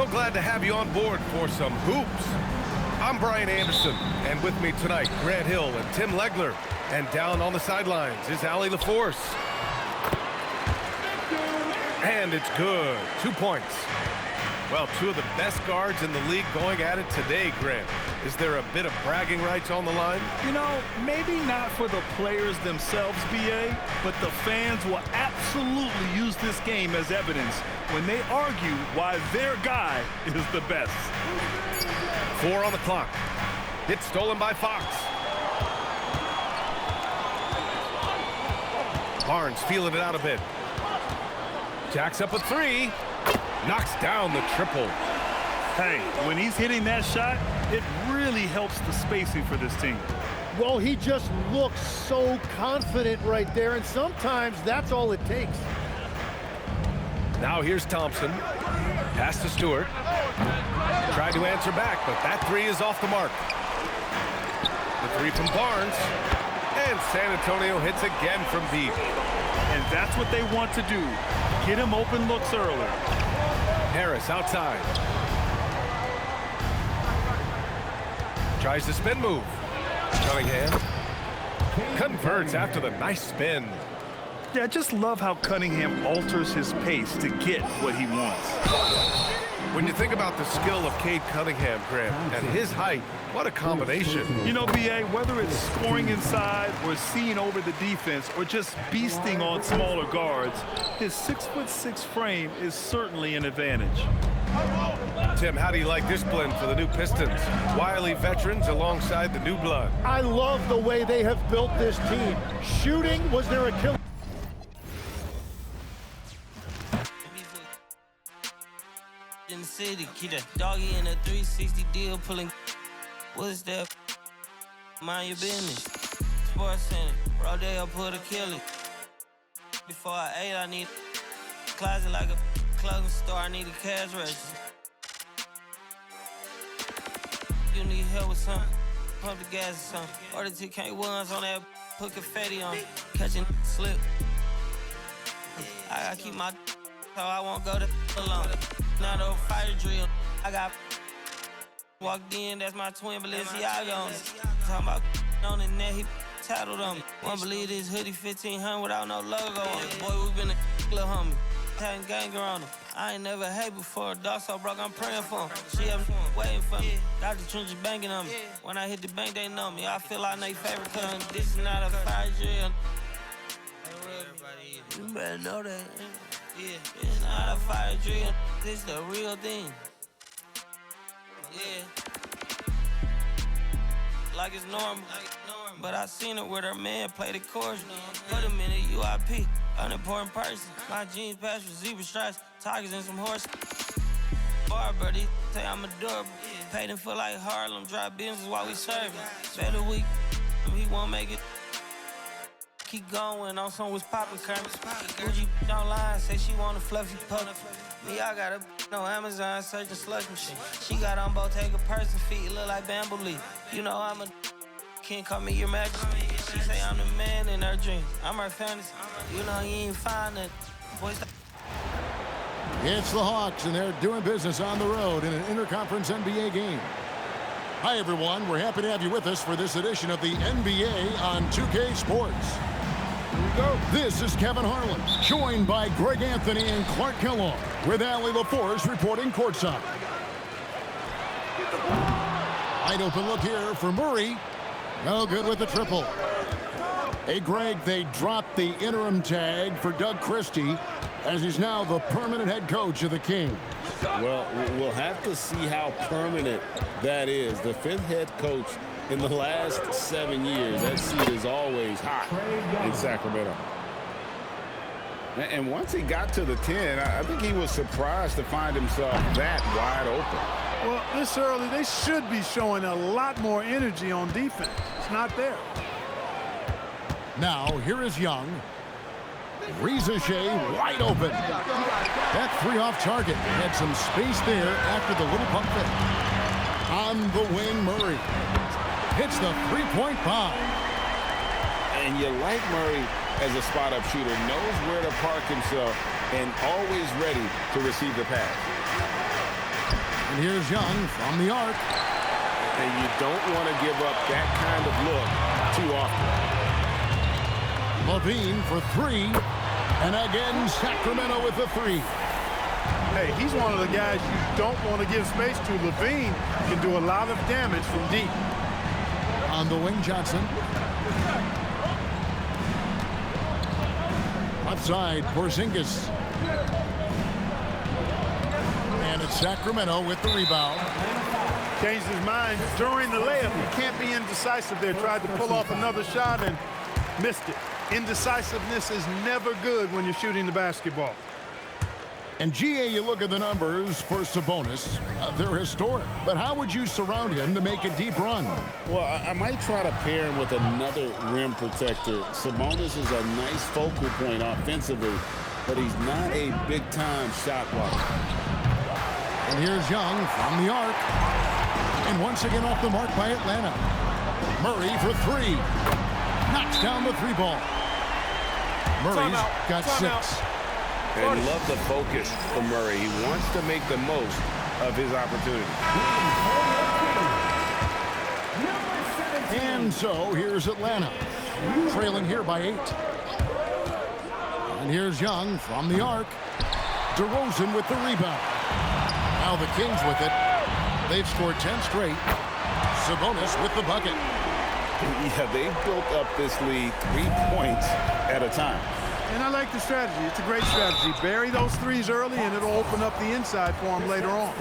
So glad to have you on board for some hoops. I'm Brian Anderson, and with me tonight, Grant Hill and Tim Legler. And down on the sidelines is Allie LaForce. And it's good. 2 points. Well, two of the best guards in the league going at it today, Grant. Is there a bit of bragging rights on the line? You know, maybe not for the players themselves, BA, but the fans will absolutely use this game as evidence when they argue why their guy is the best. 4 on the clock. It's stolen by Fox. Barnes feeling it out a bit. Jacks up a 3. Knocks down the triple. Hey, when he's hitting that shot, it really helps the spacing for this team. Well, he just looks so confident right there, and sometimes that's all it takes. Now here's Thompson. Pass to Stewart. Tried to answer back, but that 3 is off the mark. The 3 from Barnes. And San Antonio hits again from deep. And that's what they want to do. Get him open looks early. Harris outside. Tries the spin move. Cunningham converts after the nice spin. Yeah, I just love how Cunningham alters his pace to get what he wants. When you think about the skill of Cade Cunningham, Grant, and his height, what a combination. You know, BA, whether it's scoring inside or seeing over the defense or just beasting on smaller guards, his 6'6" frame is certainly an advantage. Tim, how do you like this blend for the new Pistons? Wily veterans alongside the new blood. I love the way they have built this team. Shooting was their Achilles. In the city, keep that doggy in a 360 deal, pulling. What's that? Mind your business. Sports Center, Rodeo put a killie. Before I ate, I need a closet like a clothing store. I need a cash register. You need help with something? Pump the gas or something. Order 2K1s on that, put confetti on. Catching slip. I gotta keep my so I won't go to alone. Now the fire drill. I got walked in, that's my twin Balenciaga on it. Talking about on the net, he tattled on me. Won't believe this hoodie 1500 without no logo on it. Boy, we been a little homie. Having ganger on him. I ain't never hate before. Dog so broke, I'm praying for him. She up waiting for me. Got the trenches banging on me. When I hit the bank, they know me. I feel like they favorite cousin. This is not a fire drill. You better know that. Yeah, it's not a fire drill. This the real thing. Yeah. Like it's normal. But I seen it with her man play the chorus. Put him in a UIP. Unimportant person. My jeans patch with zebra stripes. Tigers and some horses. Barber, they say I'm adorable. Paid him for like Harlem. Drive business while we serving. Better week. He won't make it. Keep going on some was poppin' Kermit. Gucci online, say she want a fluffy pup. Me, I got a no Amazon searching slush machine. She got on Bottega person feet, look like bamboo leaf. You know I'm a can't call me your majesty. She say I'm the man in her dreams. I'm her fantasy. You know you ain't find it. Boy, It's the Hawks, and they're doing business on the road in an interconference NBA game. Hi, everyone. We're happy to have you with us for this edition of the NBA on 2K Sports. Here we go. This is Kevin Harlan, joined by Greg Anthony and Clark Kellogg, with Allie LaForce reporting courtside. Wide open look here for Murray. No good with the triple. Hey, Greg, they dropped the interim tag for Doug Christie, as he's now the permanent head coach of the Kings. Well, we'll have to see how permanent that is. The 5th head coach in the last 7 years. That seat is always hot in Sacramento. And once he got to the 10, I think he was surprised to find himself that wide open. Well, this early, they should be showing a lot more energy on defense. It's not there. Now, here is Young. Reza Shea wide open. That 3 off target. Had some space there after the little pump fake. On the wing, Murray hits the 3-point bomb. And you like Murray as a spot-up shooter. Knows where to park himself and always ready to receive the pass. And here's Young from the arc. And you don't want to give up that kind of look too often. Levine for three. And again, Sacramento with the three. Hey, he's one of the guys you don't want to give space to. Levine can do a lot of damage from deep. On the wing, Johnson. Outside, Porzingis. And it's Sacramento with the rebound. Changed his mind during the layup. He can't be indecisive there. Tried to pull off another shot and missed it. Indecisiveness is never good when you're shooting the basketball. And GA, you look at the numbers for Sabonis. They're historic. But how would you surround him to make a deep run? Well, I might try to pair him with another rim protector. Sabonis is a nice focal point offensively, but he's not a big-time shot blocker. And here's Young from the arc. And once again off the mark by Atlanta. Murray for three. Knocks down the three ball. Murray's got six. And love the focus from Murray. He wants to make the most of his opportunity. And so here's Atlanta, trailing here by 8. And here's Young from the arc. DeRozan with the rebound. Now the Kings with it. They've scored 10 straight. Sabonis with the bucket. Yeah, they've built up this lead 3 points at a time. And I like the strategy. It's a great strategy. Bury those threes early, and it'll open up the inside for him later on.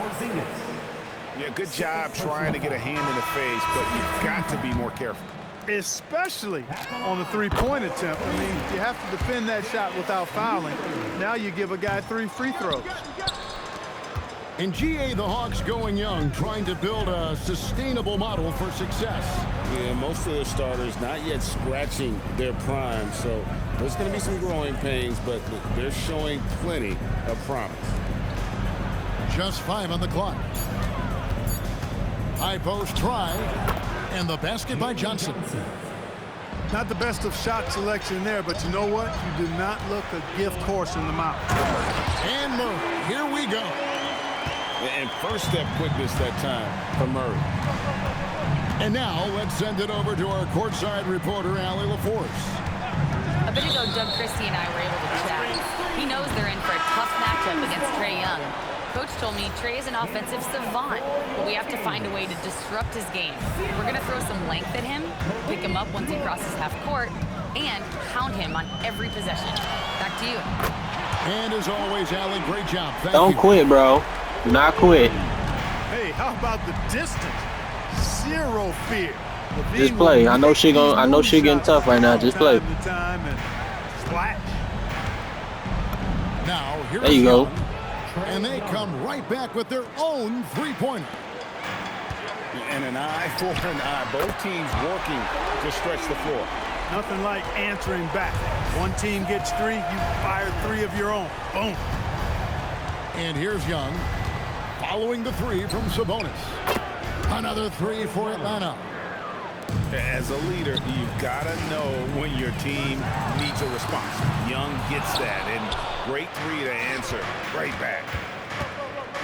Yeah, good job trying to get a hand in the face, but you've got to be more careful. Especially on the three-point attempt. I mean, you have to defend that shot without fouling. Now you give a guy 3 free throws. In GA, the Hawks going young, trying to build a sustainable model for success. Yeah, most of their starters not yet scratching their prime, so there's going to be some growing pains, but they're showing plenty of promise. Just 5 on the clock. High post try, and the basket by Johnson. Not the best of shot selection there, but you know what? You do not look a gift horse in the mouth. And Murray, here we go. And first step quickness that time for Murray. And now let's send it over to our courtside reporter, Allie LaForce. A bit ago, Doug Christie and I were able to chat. He knows they're in for a tough matchup against Trae Young. Coach told me Trae is an offensive savant, but we have to find a way to disrupt his game. We're going to throw some length at him, pick him up once he crosses half court, and hound him on every possession. Back to you. And as always, Allie, great job. Thank Don't you. quit, bro. Do not quit. Hey, how about the distance? Zero fear. Just play. I know she getting tough right now. Just play. Time and splash. Now, here's There you go. Young, and they come right back with their own three-pointer. And an eye for an eye. Both teams working to stretch the floor. Nothing like answering back. One team gets 3, you fire 3 of your own. Boom. And here's Young, following the 3 from Sabonis. Another 3 for Atlanta. As a leader, you've got to know when your team needs a response. Young gets that, and great 3 to answer right back.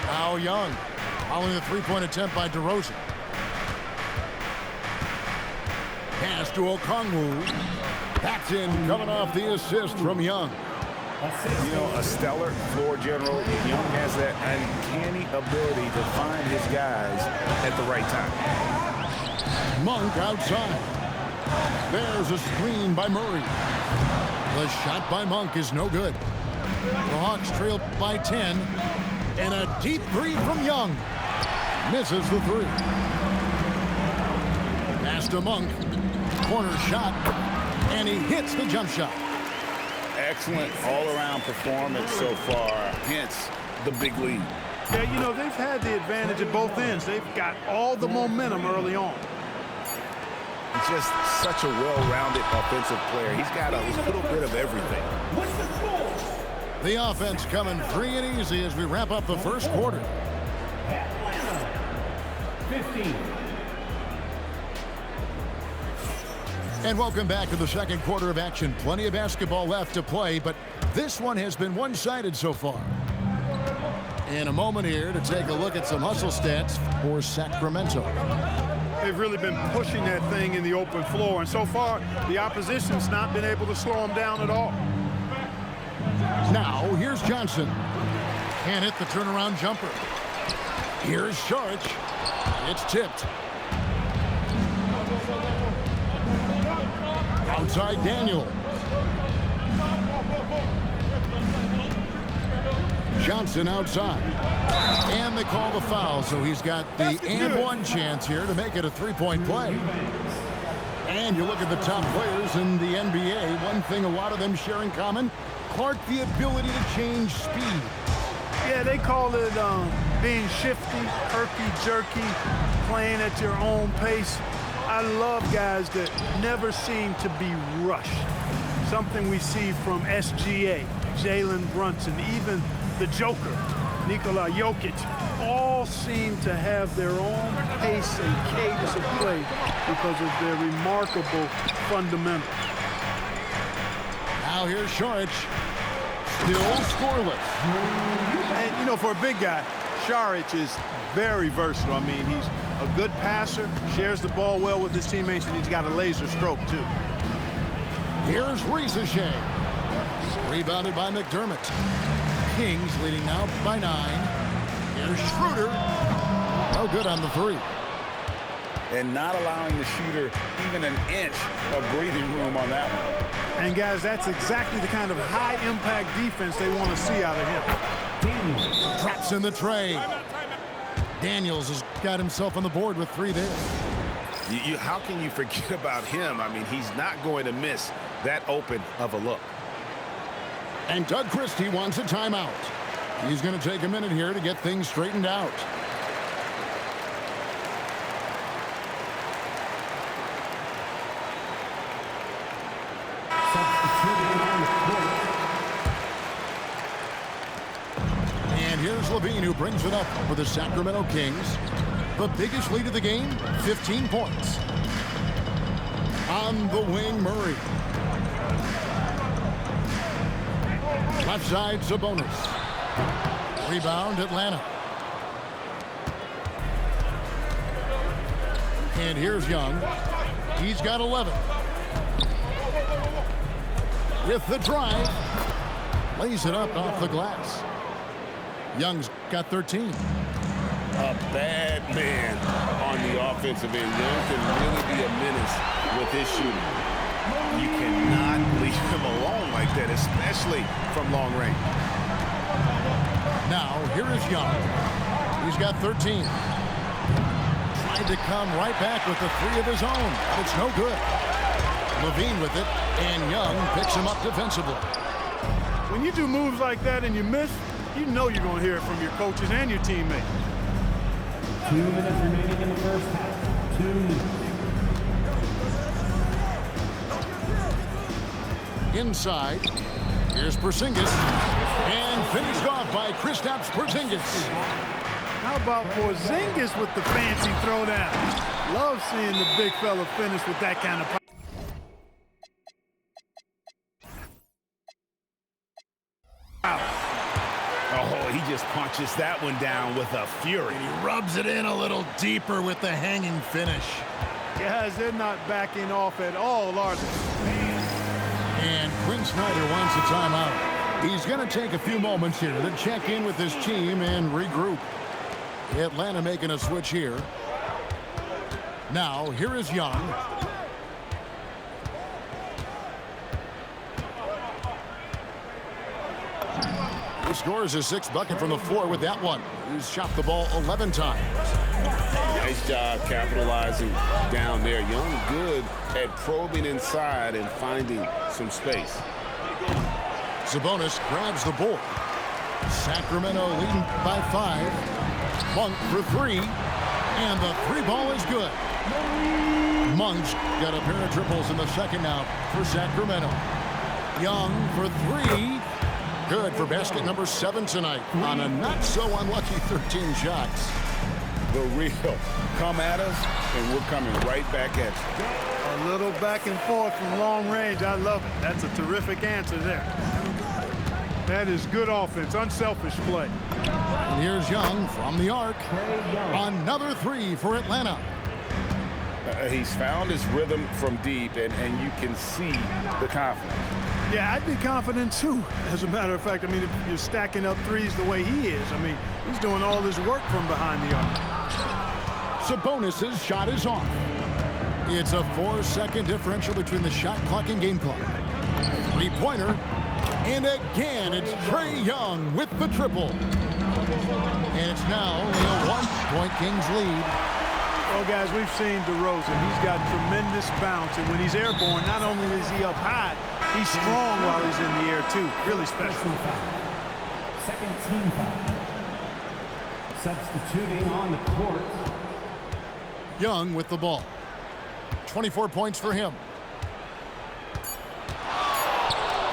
Now Young, following the three-point attempt by DeRozan. Pass to Okongwu. That's in, coming off the assist from Young. You know, a stellar floor general. Young has that uncanny ability to find his guys at the right time. Monk outside. There's a screen by Murray. The shot by Monk is no good. The Hawks trail by 10. And a deep 3 from Young. Misses the 3. Pass to Monk. Corner shot. And he hits the jump shot. Excellent all-around performance so far, hence the big lead. Yeah, you know, they've had the advantage at both ends. They've got all the momentum early on. Just such a well-rounded offensive player. He's got a little bit of everything. The offense coming free and easy as we wrap up the first quarter. 15. And welcome back to the second quarter of action. Plenty of basketball left to play, but this one has been one-sided so far. In a moment here to take a look at some hustle stats for Sacramento. They've really been pushing that thing in the open floor, and so far the opposition's not been able to slow them down at all. Now here's Johnson. Can't hit the turnaround jumper. Here's Saric. It's tipped. Outside Daniel. Johnson outside. And they call the foul, so he's got the and one chance here to make it a three-point play. And you look at the top players in the NBA, one thing a lot of them share in common, Clark, the ability to change speed. Yeah, they call it being shifty, herky-jerky, playing at your own pace. I love guys that never seem to be rushed. Something we see from SGA, Jalen Brunson, even the Joker, Nikola Jokic, all seem to have their own pace and cadence of play because of their remarkable fundamentals. Now here's Saric, still scoreless. And, you know, for a big guy, Saric is very versatile. I mean, he's a good passer, shares the ball well with his teammates, and he's got a laser stroke, too. Here's Risacher. Rebounded by McDermott. Kings leading now by 9. Here's Schroeder. No good on the three. And not allowing the shooter even an inch of breathing room on that one. And, guys, that's exactly the kind of high-impact defense they want to see out of him. Drops in the tray. Daniels has got himself on the board with 3 there. How can you forget about him? I mean, he's not going to miss that open of a look. And Doug Christie wants a timeout. He's going to take a minute here to get things straightened out. And here's Levine, who brings it up for the Sacramento Kings. The biggest lead of the game, 15 points. On the wing, Murray. Left side, Sabonis. Rebound, Atlanta. And here's Young. He's got 11. With the drive. Lays it up off the glass. Young's got 13. A bad man on the offensive end. Young can really be a menace with his shooting. You cannot leave him alone like that, especially from long range. Now, here is Young. He's got 13. Tried to come right back with the 3 of his own, but it's no good. Levine with it, and Young picks him up defensively. When you do moves like that and you miss, you know you're going to hear it from your coaches and your teammates. 2 minutes remaining in the first half. 2 minutes. Inside, here's Porzingis, and finished off by Kristaps Porzingis. How about Porzingis with the fancy throwdown? Love seeing the big fella finish with that kind of power. Oh, he just punches that one down with a fury. And he rubs it in a little deeper with the hanging finish. Guys, they're not backing off at all, are they? And Quinn Snyder wants a timeout. He's going to take a few moments here to check in with his team and regroup. Atlanta making a switch here. Now, here is Young. He scores his 6th bucket from the floor with that one. He's shot the ball 11 times. Nice job capitalizing down there. Young good at probing inside and finding some space. Sabonis grabs the board. Sacramento leading by 5. Monk for 3. And the 3 ball is good. Monk's got a pair of triples in the second now for Sacramento. Young for 3. Good for basket number 7 tonight on a not-so-unlucky 13 shots. The real come at us, and we're coming right back at you. A little back and forth from long range. I love it. That's a terrific answer there. That is good offense, unselfish play. And here's Young from the arc. Another three for Atlanta. He's found his rhythm from deep, and you can see the confidence. Yeah, I'd be confident too. As a matter of fact, I mean, if you're stacking up threes the way he is, I mean, he's doing all his work from behind the arc. Sabonis' shot is off. It's a 4-second differential between the shot clock and game clock. Three-pointer. And again, it's Trae Young with the triple. And it's now only a 1-point Kings lead. Well, guys, we've seen DeRozan. He's got tremendous bounce. And when he's airborne, not only is he up high, he's strong while he's in the air, too. Really special. Second team foul. Substituting on the court. Young with the ball. 24 points for him.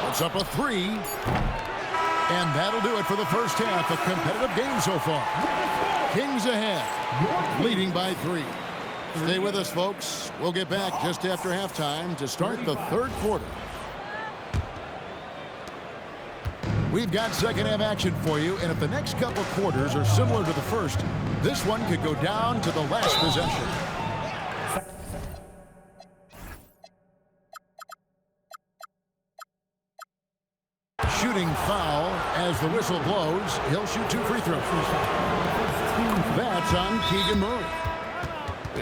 Puts up a three. And that'll do it for the first half. A competitive game so far. Kings ahead, leading by 3. Stay with us, folks. We'll get back just after halftime to start the third quarter. We've got second half action for you, and if the next couple quarters are similar to the first, this one could go down to the last possession. Shooting foul as the whistle blows. He'll shoot 2 free throws. That's on Keegan Murray.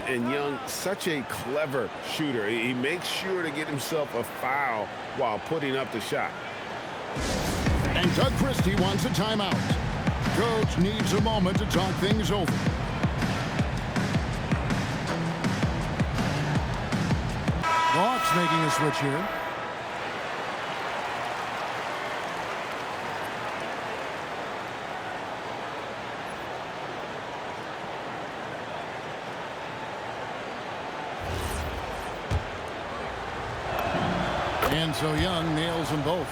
And Young, such a clever shooter. He makes sure to get himself a foul while putting up the shot. And Doug Christie wants a timeout. Coach needs a moment to talk things over. Hawks making a switch here. And so Young nails them both.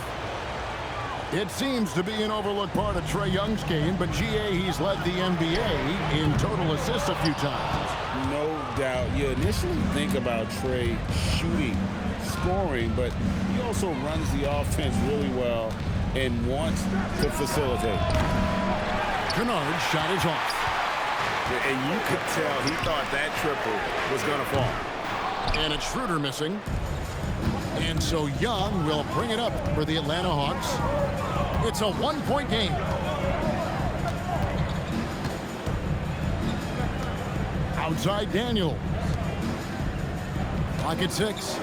It seems to be an overlooked part of Trae Young's game, but GA, he's led the NBA in total assists a few times. No doubt. You initially think about Trae shooting, scoring, but he also runs the offense really well and wants to facilitate. Kennard's shot is off. And you could tell he thought that triple was going to fall. And it's Schroeder missing. And so Young will bring it up for the Atlanta Hawks. It's a 1-point game. Outside Daniel. Clock at 6.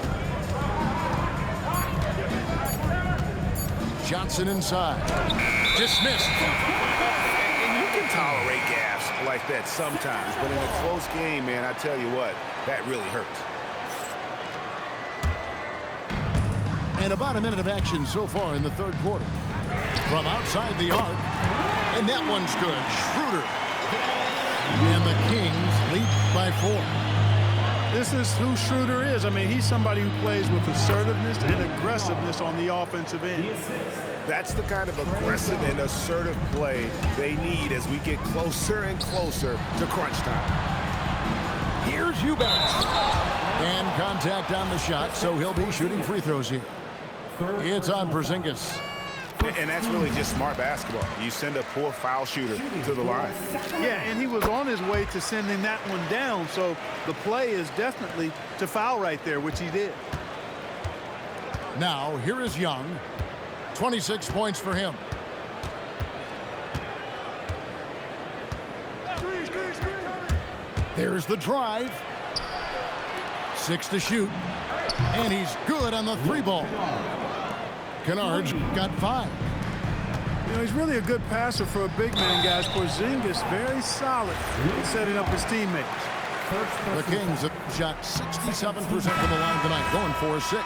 Johnson inside. Dismissed. And you can tolerate gaffes like that sometimes, but in a close game, man, I tell you what, that really hurts. And about a minute of action so far in the third quarter. From outside the arc. And that one's good. Schroeder. And the Kings lead by 4. This is who Schroeder is. I mean, he's somebody who plays with assertiveness and aggressiveness on the offensive end. That's the kind of aggressive and assertive play they need as we get closer and closer to crunch time. Here's Eubanks. And contact on the shot, so he'll be shooting free throws here. It's on Porzingis. And that's really just smart basketball. You send a poor foul shooter to the line. Yeah, and he was on his way to sending that one down, so the play is definitely to foul right there, which he did. Now, here is Young. 26 points for him. There's the drive. 6 to shoot. And he's good on the 3-ball. Kennard's got 5. You know, he's really a good passer for a big man, guys. Porzingis, very solid in setting up his teammates. The Kings have shot 67% from the line tonight, going 4-6.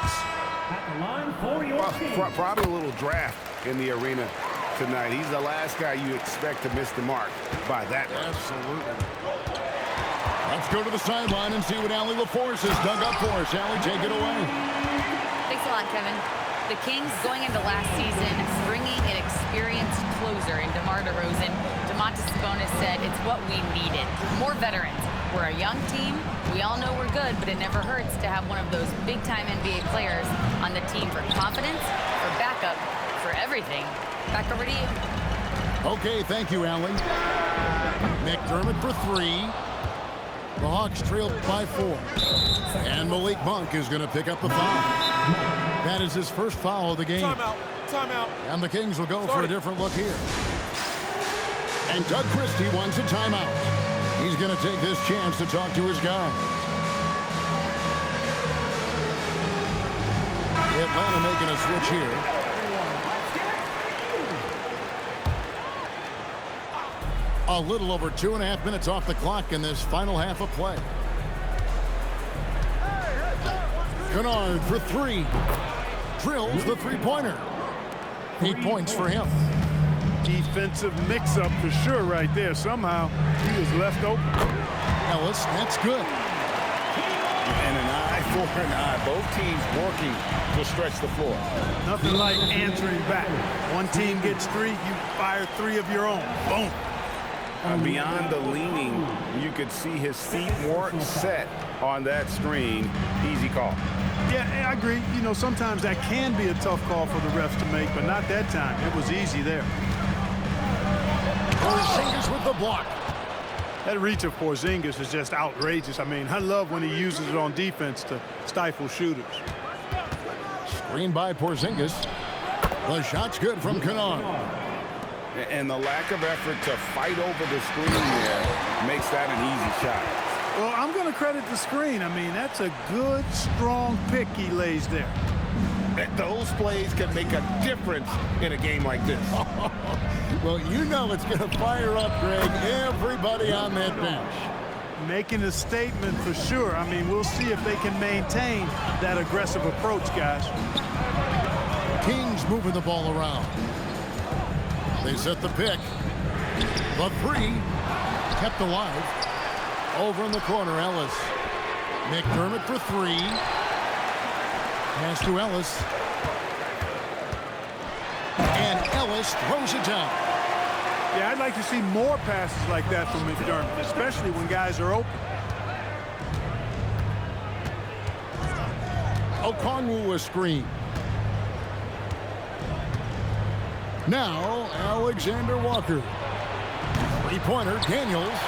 Probably a little draft in the arena tonight. He's the last guy you expect to miss the mark by that much. Absolutely. Let's go to the sideline and see what Allie LaForce has dug up for us. Allie, take it away. Thanks a lot, Kevin. The Kings going into last season bringing an experienced closer in DeMar DeRozan. Domantas Sabonis said it's what we needed. More veterans. We're a young team. We all know we're good, but it never hurts to have one of those big-time NBA players on the team for confidence, for backup, for everything. Back over to you. Okay, thank you, Allie. McDermott for 3. The Hawks trail by 4. And Malik Monk is going to pick up the foul. That is his first foul of the game. Timeout. And the Kings will go for a different look here. And Doug Christie wants a timeout. He's going to take this chance to talk to his guys. Atlanta making a switch here. A little over 2.5 minutes off the clock in this final half of play. Kennard for 3. Drills the three-pointer. 8 points for him. Defensive mix-up for sure right there. Somehow he was left open. Ellis, that's good. And an eye for an eye. Both teams working to stretch the floor. Nothing like answering back. One team gets 3, you fire 3 of your own. Boom. Beyond the leaning, you could see his feet weren't set on that screen. Easy call. Yeah, I agree. You know, sometimes that can be a tough call for the refs to make, but not that time. It was easy there. Porzingis with the block. That reach of Porzingis is just outrageous. I mean, I love when he uses it on defense to stifle shooters. Screen by Porzingis. The shot's good from Kennard. And the lack of effort to fight over the screen there makes that an easy shot. Well, I'm going to credit the screen. I mean, that's a good, strong pick he lays there. Those plays can make a difference in a game like this. Well, you know it's going to fire up, Greg, everybody on that bench. Making a statement for sure. I mean, we'll see if they can maintain that aggressive approach, guys. Kings moving the ball around. They set the pick. The 3 kept alive. Over in the corner, Ellis. McDermott for 3. Pass to Ellis. And Ellis throws it down. Yeah, I'd like to see more passes like that from McDermott, especially when guys are open. Okongwu a screen. Now, Alexander Walker. Three-pointer, Daniels.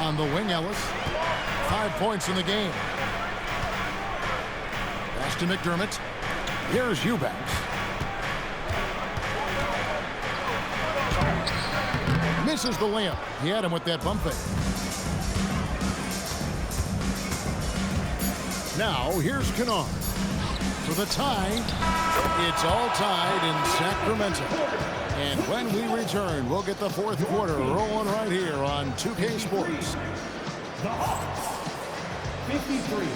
On the wing, Ellis. 5 points in the game. Pass to McDermott. Here's Eubanks. Misses the layup. He had him with that bump fake. Now, here's Kennard. For the tie, it's all tied in Sacramento. And when we return, we'll get the fourth quarter rolling right here on 2K Sports. The Hawks, 53.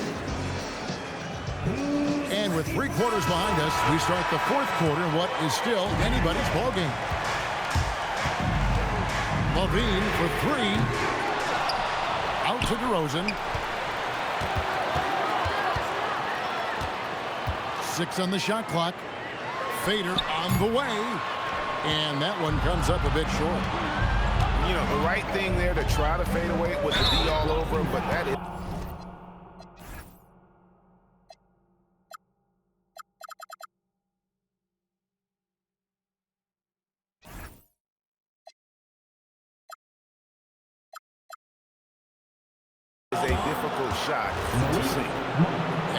And with 3 quarters behind us, we start the fourth quarter in what is still anybody's ball game. Levine for 3. Out to DeRozan. 6 on the shot clock. Fader on the way. And that one comes up a bit short. You know, the right thing there to try to fade away with the D all over him, but that is... a difficult shot to see.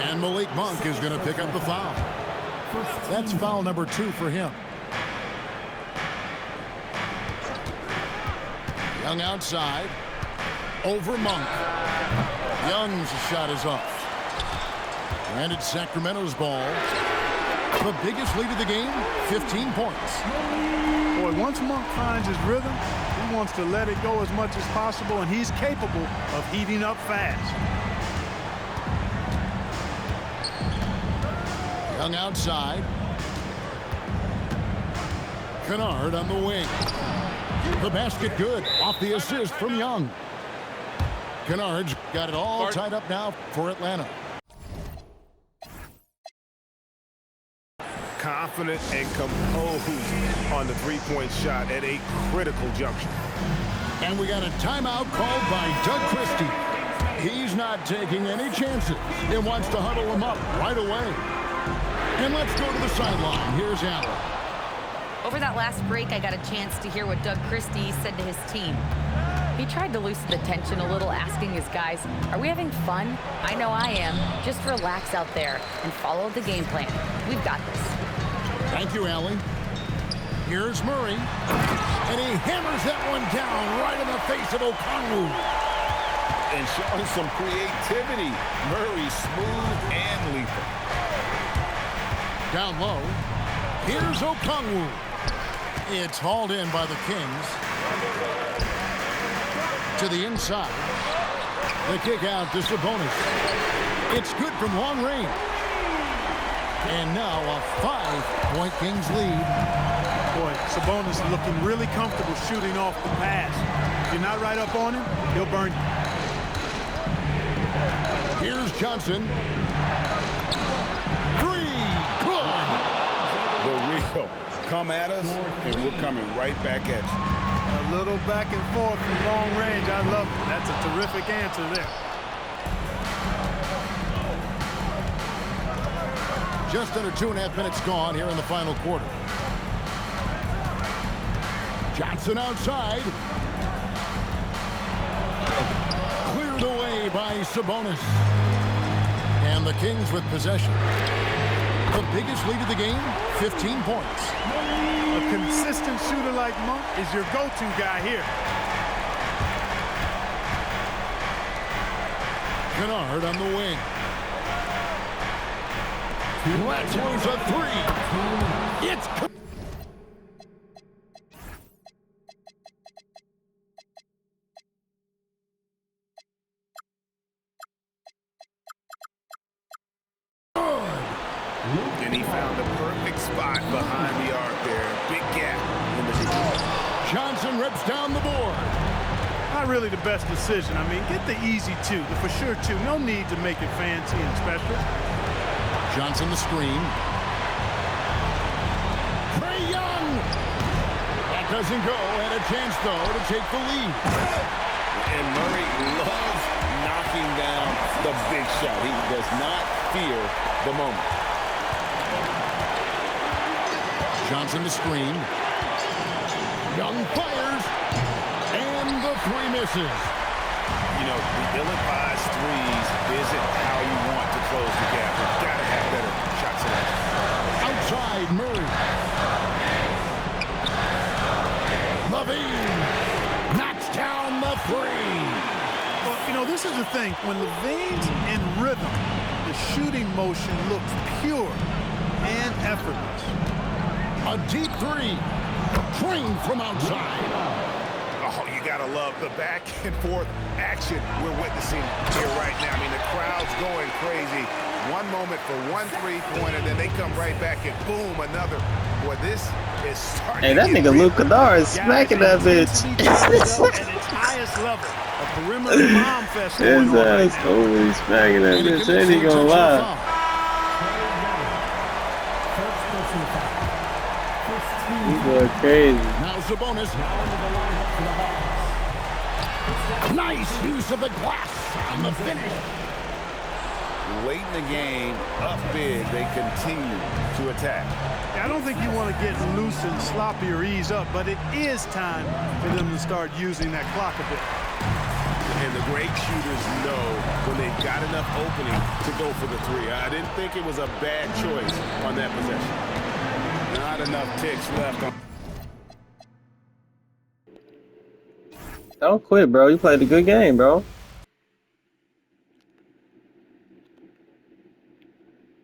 And Malik Monk is going to pick up the foul. That's foul number 2 for him. Young outside. Over Monk. Young's shot is off. And it's Sacramento's ball. The biggest lead of the game, 15 points. Boy, once Monk finds his rhythm, he wants to let it go as much as possible, and he's capable of heating up fast. Young outside. Kennard on the wing. The basket good. Off the assist from Young. Kennard's got it all tied up now for Atlanta. Confident and composed on the three-point shot at a critical juncture. And we got a timeout called by Doug Christie. He's not taking any chances. He wants to huddle him up right away. And let's go to the sideline. Here's Allen. Over that last break, I got a chance to hear what Doug Christie said to his team. He tried to loosen the tension a little, asking his guys, are we having fun? I know I am. Just relax out there and follow the game plan. We've got this. Thank you, Allie. Here's Murray. And he hammers that one down right in the face of Okongwu. And showing some creativity. Murray smooth and lethal. Down low. Here's Okongwu. It's hauled in by the Kings. To the inside. The kick out to Sabonis. It's good from long range. And now a 5-point Kings lead. Boy, Sabonis looking really comfortable shooting off the pass. If you're not right up on him, he'll burn you. Here's Johnson. 3, good. The real. Come at us, and we're coming right back at you. A little back and forth from long range. I love it. That's a terrific answer there. Just under 2.5 minutes gone here in the final quarter. Johnson outside. Cleared away by Sabonis. And the Kings with possession. The biggest lead of the game, 15 points. A consistent shooter like Monk is your go-to guy here. Kennard on the wing. Let's lose a 3. It's And he found the perfect spot behind the arc there. Big gap in the defense. Johnson rips down the board. Not really the best decision. I mean, get the easy 2, the for sure 2. No need to make it fancy and special. Johnson the screen. Trae Young. That doesn't go. And a chance, though, to take the lead. And Murray loves knocking down the big shot. He does not fear the moment. Johnson the screen. Young fires. And the 3 misses. You know, the ill-advised threes isn't how you want to close the gap. You've got to have better shot selection. Outside, Murray. Levine knocks down the 3. Well, you know, this is the thing. When Levine's in rhythm, the shooting motion looks pure and effortless. A deep 3. Train from outside. Oh, you got to love the back and forth action we're witnessing here right now. I mean, the crowd's going crazy. One moment for one 3-pointer, then they come right back and boom, another. Boy, this is starting. Hey, that nigga Luke Kennard is smacking that bitch. At its highest level. A perimeter bomb fest. His ass totally smacking that bitch. Ain't he gonna lie? He's going crazy. Now Sabonis. Nice use of the glass on the finish. Late in the game, up big, they continue to attack. I don't think you want to get loose and sloppy or ease up, but it is time for them to start using that clock a bit. And the great shooters know when they've got enough opening to go for the 3. I didn't think it was a bad choice on that possession. Not enough ticks left on. Don't quit, bro. You played a good game, bro.